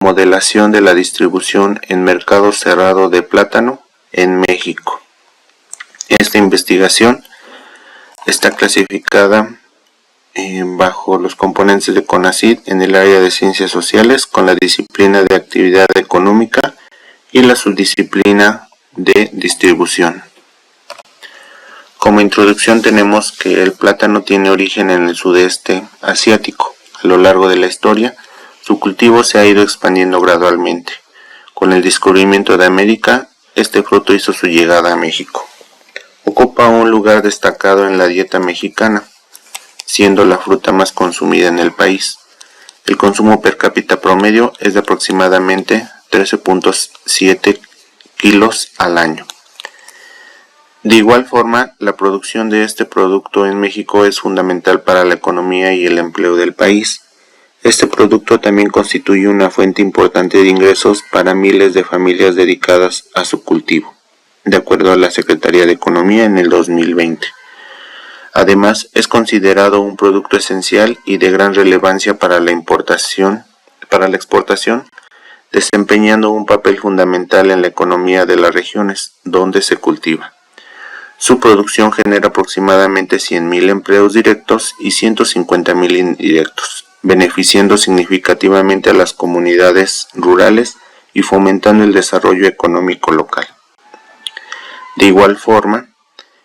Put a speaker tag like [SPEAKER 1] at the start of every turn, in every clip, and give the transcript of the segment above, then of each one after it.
[SPEAKER 1] modelación de la distribución en mercado cerrado de plátano en México. Esta investigación está clasificada bajo los componentes de CONACYT en el área de ciencias sociales con la disciplina de actividad económica y la subdisciplina de distribución. Como introducción tenemos que el plátano tiene origen en el sudeste asiático. A lo largo de la historia, su cultivo se ha ido expandiendo gradualmente. Con el descubrimiento de América, este fruto hizo su llegada a México. Ocupa un lugar destacado en la dieta mexicana, siendo la fruta más consumida en el país. El consumo per cápita promedio es de aproximadamente 13.7 kilos al año. De igual forma, la producción de este producto en México es fundamental para la economía y el empleo del país. Este producto también constituye una fuente importante de ingresos para miles de familias dedicadas a su cultivo, de acuerdo a la Secretaría de Economía en el 2020. Además, es considerado un producto esencial y de gran relevancia para la exportación, desempeñando un papel fundamental en la economía de las regiones donde se cultiva. Su producción genera aproximadamente 100.000 empleos directos y 150.000 indirectos, beneficiando significativamente a las comunidades rurales y fomentando el desarrollo económico local. De igual forma,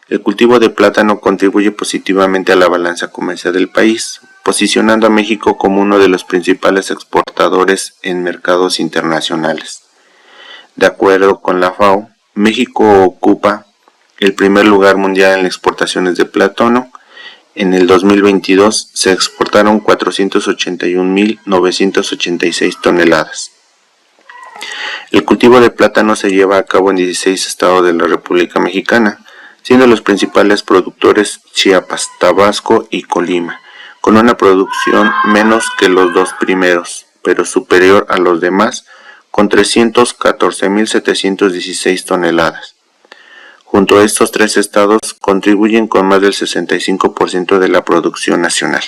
[SPEAKER 1] el cultivo de plátano contribuye positivamente a la balanza comercial del país, posicionando a México como uno de los principales exportadores en mercados internacionales. De acuerdo con la FAO, México ocupa el primer lugar mundial en exportaciones de plátano. En el 2022 se exportaron 481.986 toneladas. El cultivo de plátano se lleva a cabo en 16 estados de la República Mexicana, siendo los principales productores Chiapas, Tabasco y Colima, con una producción menos que los dos primeros, pero superior a los demás, con 314.716 toneladas. Junto a estos tres estados contribuyen con más del 65% de la producción nacional.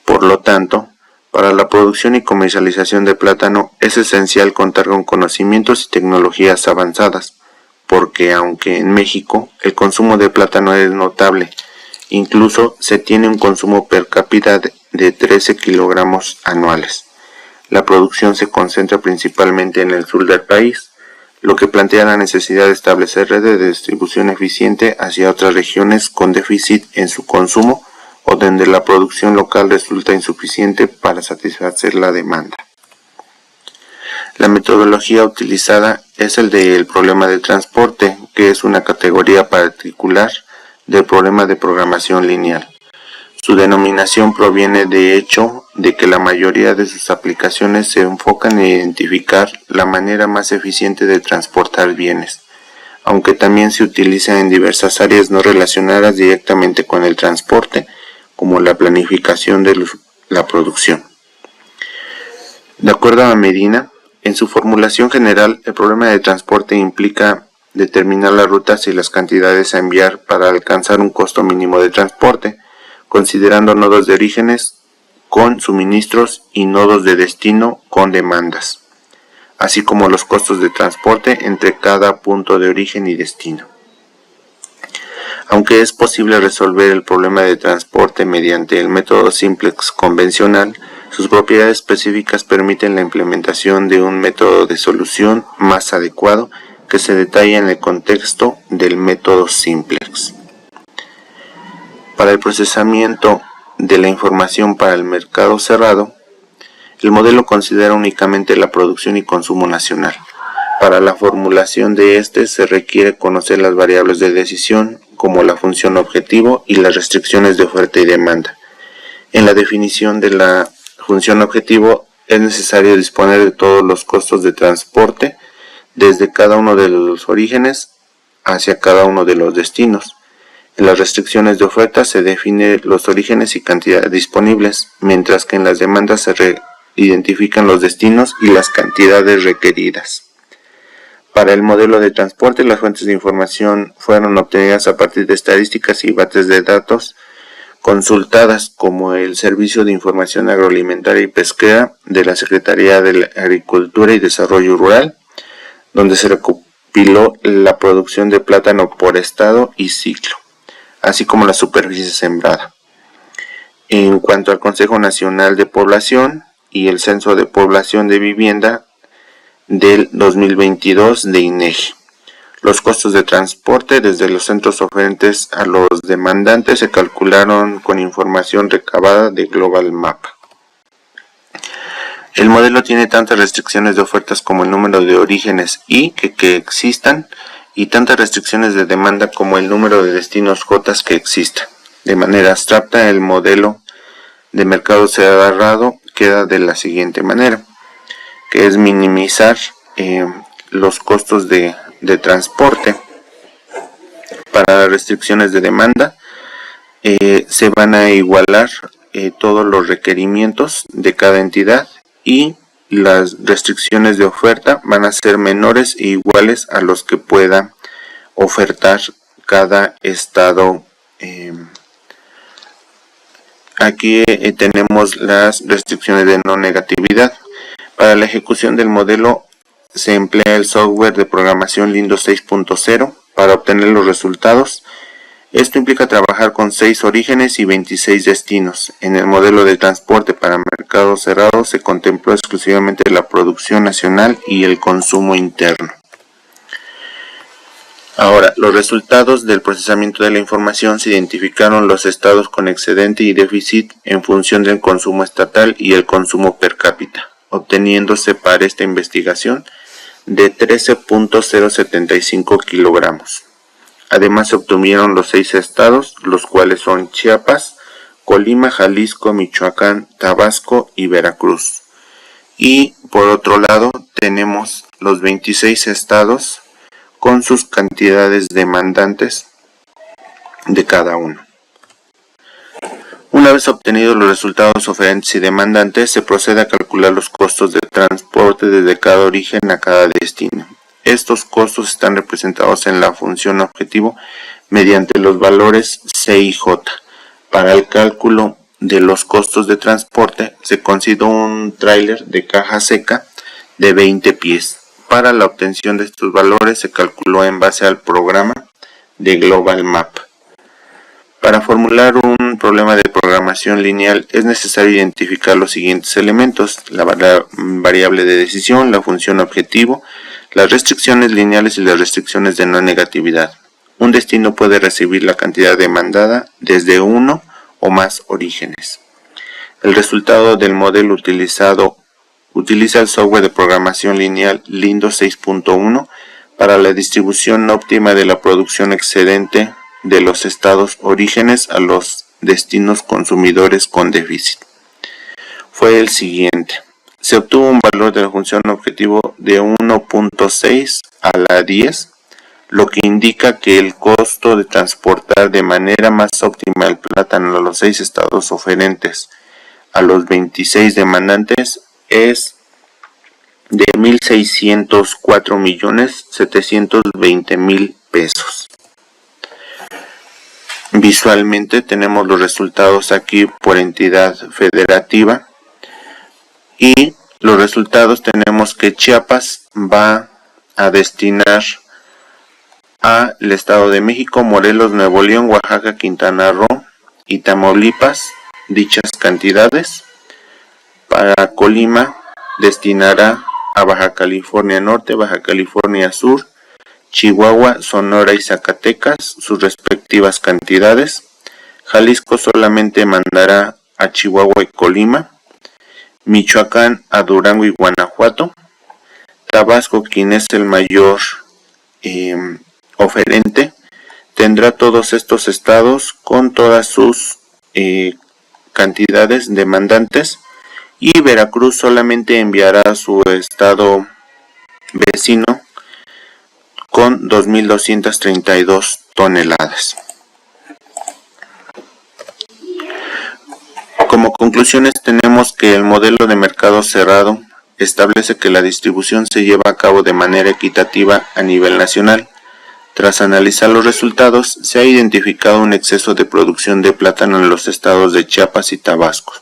[SPEAKER 1] Por lo tanto, para la producción y comercialización de plátano es esencial contar con conocimientos y tecnologías avanzadas, porque aunque en México el consumo de plátano es notable, incluso se tiene un consumo per cápita de 13 kilogramos anuales. La producción se concentra principalmente en el sur del país, lo que plantea la necesidad de establecer redes de distribución eficiente hacia otras regiones con déficit en su consumo o donde la producción local resulta insuficiente para satisfacer la demanda. La metodología utilizada es el del problema de transporte, que es una categoría particular del problema de programación lineal. Su denominación proviene de hecho de que la mayoría de sus aplicaciones se enfocan en identificar la manera más eficiente de transportar bienes, aunque también se utiliza en diversas áreas no relacionadas directamente con el transporte, como la planificación de la producción. De acuerdo a Medina, en su formulación general, el problema de transporte implica determinar las rutas y las cantidades a enviar para alcanzar un costo mínimo de transporte, considerando nodos de orígenes con suministros y nodos de destino con demandas, así como los costos de transporte entre cada punto de origen y destino. Aunque es posible resolver el problema de transporte mediante el método simplex convencional, sus propiedades específicas permiten la implementación de un método de solución más adecuado que se detalla en el contexto del método simplex. Para el procesamiento de la información para el mercado cerrado, el modelo considera únicamente la producción y consumo nacional. Para la formulación de este se requiere conocer las variables de decisión, como la función objetivo y las restricciones de oferta y demanda. En la definición de la función objetivo es necesario disponer de todos los costos de transporte desde cada uno de los orígenes hacia cada uno de los destinos. En las restricciones de oferta se definen los orígenes y cantidades disponibles, mientras que en las demandas se identifican los destinos y las cantidades requeridas. Para el modelo de transporte, las fuentes de información fueron obtenidas a partir de estadísticas y bases de datos consultadas, como el Servicio de Información Agroalimentaria y Pesquera de la Secretaría de Agricultura y Desarrollo Rural, donde se recopiló la producción de plátano por estado y ciclo, así como la superficie sembrada. En cuanto al Consejo Nacional de Población y el Censo de Población de Vivienda del 2022 de INEGI. Los costos de transporte desde los centros oferentes a los demandantes se calcularon con información recabada de Global Map. El modelo tiene tantas restricciones de ofertas como el número de orígenes y que existan, y tantas restricciones de demanda como el número de destinos J que existan. De manera abstracta, el modelo de mercado cerrado queda de la siguiente manera, que es minimizar los costos de transporte. Para las restricciones de demanda se van a igualar todos los requerimientos de cada entidad, y las restricciones de oferta van a ser menores e iguales a los que pueda ofertar cada estado. Aquí tenemos las restricciones de no negatividad. Para la ejecución del modelo se emplea el software de programación Lindo 6.0 para obtener los resultados. Esto implica trabajar con 6 orígenes y 26 destinos. En el modelo de transporte para mercado cerrado se contempló exclusivamente la producción nacional y el consumo interno. Ahora, los resultados del procesamiento de la información: se identificaron los estados con excedente y déficit en función del consumo estatal y el consumo per cápita, obteniéndose para esta investigación de 13.075 kilogramos. Además, se obtuvieron los 6 estados, los cuales son Chiapas, Colima, Jalisco, Michoacán, Tabasco y Veracruz. Y por otro lado tenemos los 26 estados con sus cantidades demandantes de cada uno. Una vez obtenidos los resultados oferentes y demandantes, se procede a calcular los costos de transporte desde cada origen a cada destino. Estos costos están representados en la función objetivo mediante los valores C y J. Para el cálculo de los costos de transporte se consideró un tráiler de caja seca de 20 pies. Para la obtención de estos valores se calculó en base al programa de Global Map. Para formular un problema de programación lineal es necesario identificar los siguientes elementos: la variable de decisión, la función objetivo, las restricciones lineales y las restricciones de no negatividad. Un destino puede recibir la cantidad demandada desde uno o más orígenes. El resultado del modelo utiliza el software de programación lineal Lindo 6.1 para la distribución óptima de la producción excedente de los estados orígenes a los destinos consumidores con déficit. Fue el siguiente. Se obtuvo un valor de la función objetivo de 1.6 a la 10, lo que indica que el costo de transportar de manera más óptima el plátano a los 6 estados oferentes a los 26 demandantes es de 1.604.720.000 pesos. Visualmente tenemos los resultados aquí por entidad federativa, y los resultados tenemos que Chiapas va a destinar al Estado de México, Morelos, Nuevo León, Oaxaca, Quintana Roo y Tamaulipas dichas cantidades. Para Colima destinará a Baja California Norte, Baja California Sur, Chihuahua, Sonora y Zacatecas sus respectivas cantidades. Jalisco solamente mandará a Chihuahua y Colima. Michoacán a Durango y Guanajuato. Tabasco, quien es el mayor oferente, tendrá todos estos estados con todas sus cantidades demandantes, y Veracruz solamente enviará a su estado vecino con 2.232 toneladas. Como conclusiones tenemos que el modelo de mercado cerrado establece que la distribución se lleva a cabo de manera equitativa a nivel nacional, Tras analizar los resultados, se ha identificado un exceso de producción de plátano en los estados de Chiapas y Tabasco.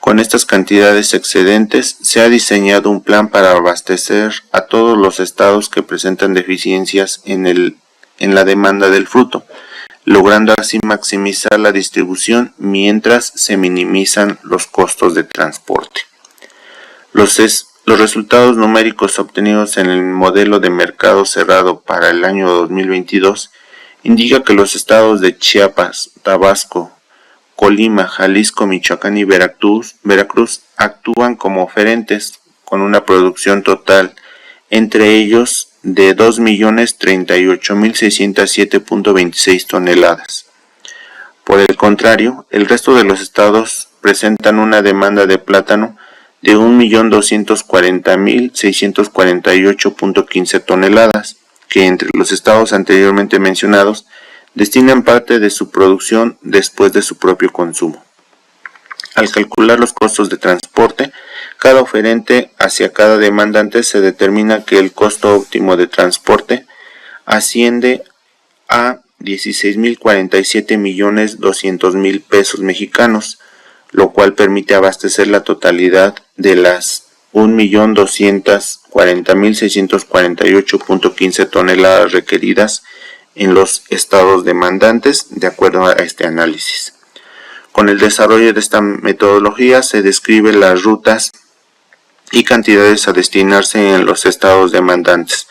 [SPEAKER 1] Con estas cantidades excedentes, se ha diseñado un plan para abastecer a todos los estados que presentan deficiencias en la demanda del fruto, logrando así maximizar la distribución mientras se minimizan los costos de transporte. Los resultados numéricos obtenidos en el modelo de mercado cerrado para el año 2022 indican que los estados de Chiapas, Tabasco, Colima, Jalisco, Michoacán y Veracruz actúan como oferentes con una producción total entre ellos de 2.038.607.26 toneladas. Por el contrario, el resto de los estados presentan una demanda de plátano de 1.240.648.15 toneladas, que entre los estados anteriormente mencionados destinan parte de su producción después de su propio consumo. Al calcular los costos de transporte, cada oferente hacia cada demandante se determina que el costo óptimo de transporte asciende a 16.047.200.000 pesos mexicanos, lo cual permite abastecer la totalidad de las 1.240.648.15 toneladas requeridas en los estados demandantes, de acuerdo a este análisis. Con el desarrollo de esta metodología se describen las rutas y cantidades a destinarse en los estados demandantes,